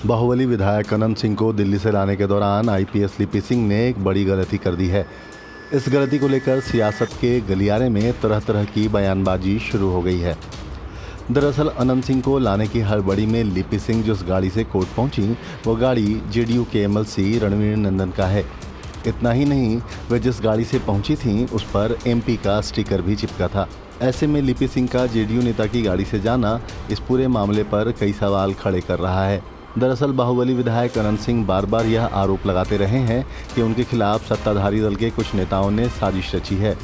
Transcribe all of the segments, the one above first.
बाहुबली विधायक अनंत सिंह को दिल्ली से लाने के दौरान आईपीएस लिपि सिंह ने एक बड़ी गलती कर दी है। इस गलती को लेकर सियासत के गलियारे में तरह तरह की बयानबाजी शुरू हो गई है। दरअसल अनंत सिंह को लाने की हड़बड़ी में लिपि सिंह जिस गाड़ी से कोर्ट पहुंची वो गाड़ी जेडीयू के एमएलसी रणवीर नंदन का है। इतना ही नहीं, वे जिस गाड़ी से पहुंची थी उस पर एमपी का स्टिकर भी चिपका था। ऐसे में लिपि सिंह का जेडीयू नेता की गाड़ी से जाना इस पूरे मामले पर कई सवाल खड़े कर रहा है। दरअसल बाहुबली विधायक अनंत सिंह बार बार यह आरोप लगाते रहे हैं कि उनके खिलाफ सत्ताधारी दल के कुछ नेताओं ने साजिश रची है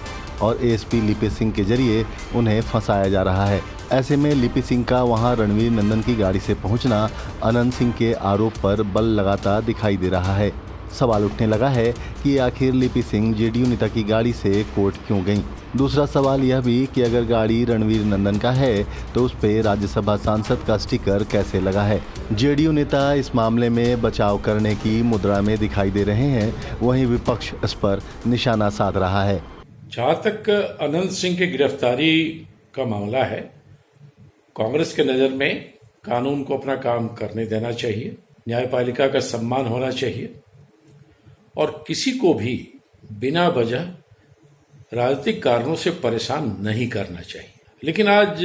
और एएसपी लिपि सिंह के जरिए उन्हें फंसाया जा रहा है। ऐसे में लिपि सिंह का वहां रणवीर नंदन की गाड़ी से पहुंचना अनंत सिंह के आरोप पर बल लगाता दिखाई दे रहा है। सवाल उठने लगा है कि आखिर लिपि सिंह जेडीयू नेता की गाड़ी से कोर्ट क्यों गईं? दूसरा सवाल यह भी कि अगर गाड़ी रणवीर नंदन का है तो उस पर राज्यसभा सांसद का स्टिकर कैसे लगा है? जेडीयू नेता इस मामले में बचाव करने की मुद्रा में दिखाई दे रहे हैं, वहीं विपक्ष इस पर निशाना साध रहा है। जहां तक अनंत सिंह की गिरफ्तारी का मामला है, कांग्रेस के नज़र में कानून को अपना काम करने देना चाहिए, न्यायपालिका का सम्मान होना चाहिए और किसी को भी बिना वजह राजनीतिक कारणों से परेशान नहीं करना चाहिए। लेकिन आज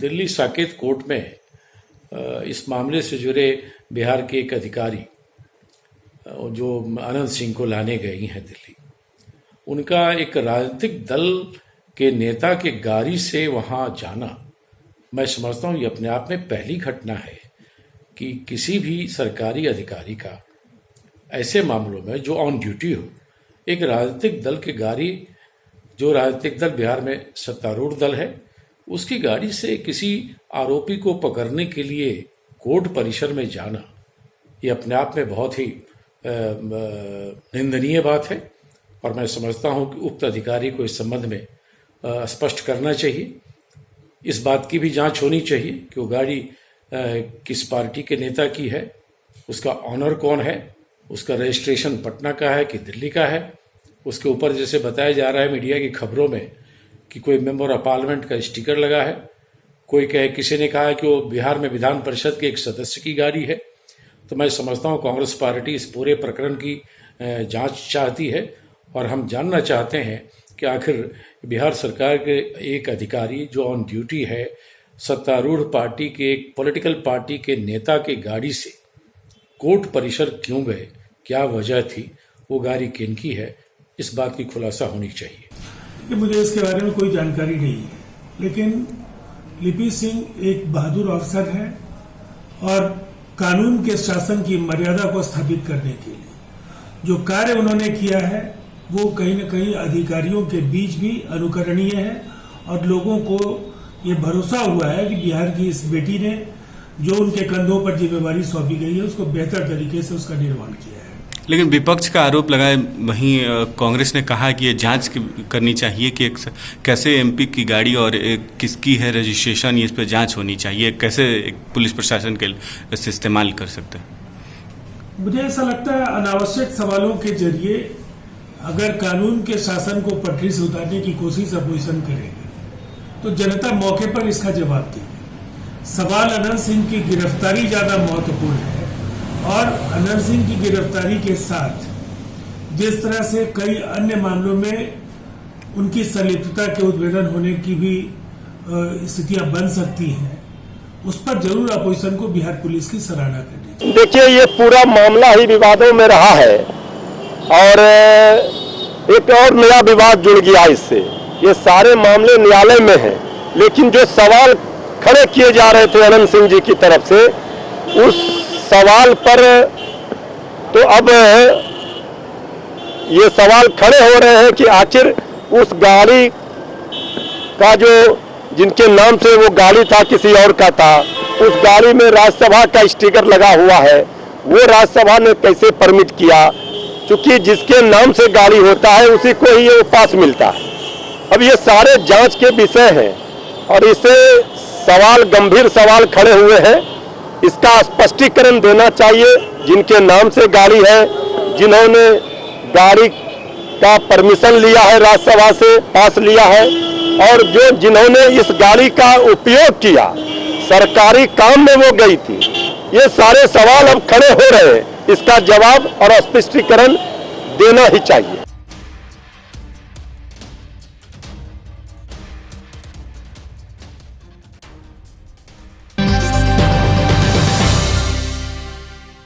दिल्ली साकेत कोर्ट में इस मामले से जुड़े बिहार के एक अधिकारी जो अनंत सिंह को लाने गई हैं दिल्ली, उनका एक राजनीतिक दल के नेता के गाड़ी से वहां जाना, मैं समझता हूं ये अपने आप में पहली घटना है कि किसी भी सरकारी अधिकारी का ऐसे मामलों में जो ऑन ड्यूटी हो, एक राजनीतिक दल की गाड़ी, जो राजनीतिक दल बिहार में सत्तारूढ़ दल है, उसकी गाड़ी से किसी आरोपी को पकड़ने के लिए कोर्ट परिसर में जाना, ये अपने आप में बहुत ही निंदनीय बात है और मैं समझता हूं कि उक्त अधिकारी को इस संबंध में स्पष्ट करना चाहिए। इस बात की भी जांच होनी चाहिए कि वो गाड़ी किस पार्टी के नेता की है, उसका ऑनर कौन है, उसका रजिस्ट्रेशन पटना का है कि दिल्ली का है। उसके ऊपर जैसे बताया जा रहा है मीडिया की खबरों में कि कोई मेंबर ऑफ पार्लियामेंट का स्टिकर लगा है, कोई कहे, किसी ने कहा है कि वो बिहार में विधान परिषद के एक सदस्य की गाड़ी है। तो मैं समझता हूँ कांग्रेस पार्टी इस पूरे प्रकरण की जांच चाहती है और हम जानना चाहते हैं कि आखिर बिहार सरकार के एक अधिकारी जो ऑन ड्यूटी है, सत्तारूढ़ पार्टी के एक पॉलिटिकल पार्टी के नेता के गाड़ी से कोर्ट परिसर क्यों गए, क्या वजह थी, वो गाड़ी किनकी है, इस बात की खुलासा होनी चाहिए। मुझे इसके बारे में कोई जानकारी नहीं है, लेकिन लिपि सिंह एक बहादुर अफसर है और कानून के शासन की मर्यादा को स्थापित करने के लिए जो कार्य उन्होंने किया है वो कहीं न कहीं अधिकारियों के बीच भी अनुकरणीय है और लोगों को ये भरोसा हुआ है कि बिहार की इस बेटी ने जो उनके कंधों पर जिम्मेवारी सौंपी गई है उसको बेहतर तरीके से उसका निर्वहन किया है। लेकिन विपक्ष का आरोप लगाए, वहीं कांग्रेस ने कहा कि ये जांच करनी चाहिए कि कैसे एमपी की गाड़ी और किसकी है रजिस्ट्रेशन, इस पर जांच होनी चाहिए, कैसे एक पुलिस प्रशासन के इससे इस्तेमाल कर सकते हैं। मुझे ऐसा लगता है अनावश्यक सवालों के जरिए अगर कानून के शासन को पटरी से उतारने की कोशिश अपोजिशन करेगी तो जनता मौके पर इसका जवाब देगी। सवाल अनंत सिंह की गिरफ्तारी ज्यादा महत्वपूर्ण है और अनंत सिंह की गिरफ्तारी के साथ जिस तरह से कई अन्य मामलों में उनकी संलिप्तता के उद्भेदन होने की भी स्थितियां बन सकती हैं, उस पर जरूर अपोजिशन को बिहार पुलिस की सराहना करनी चाहिए। देखिए, ये पूरा मामला ही विवादों में रहा है और एक और नया विवाद जुड़ गया इससे। ये सारे मामले न्यायालय में हैं, लेकिन जो सवाल खड़े किए जा रहे थे अनंत सिंह जी की तरफ से, उस सवाल पर तो अब ये सवाल खड़े हो रहे हैं कि आखिर उस गाड़ी का जो जिनके नाम से वो गाड़ी था किसी और का था, उस गाड़ी में राज्यसभा का स्टिकर लगा हुआ है, वो राज्यसभा ने कैसे परमिट किया? क्योंकि जिसके नाम से गाड़ी होता है उसी को ही ये पास मिलता है। अब ये सारे जांच के विषय हैं और इसे सवाल, गंभीर सवाल खड़े हुए हैं। इसका स्पष्टीकरण देना चाहिए। जिनके नाम से गाड़ी है, जिन्होंने गाड़ी का परमिशन लिया है, राज्यसभा से पास लिया है, और जिन्होंने इस गाड़ी का उपयोग किया, सरकारी काम में वो गई थी, ये सारे सवाल अब खड़े हो रहे हैं, इसका जवाब और स्पष्टीकरण देना ही चाहिए।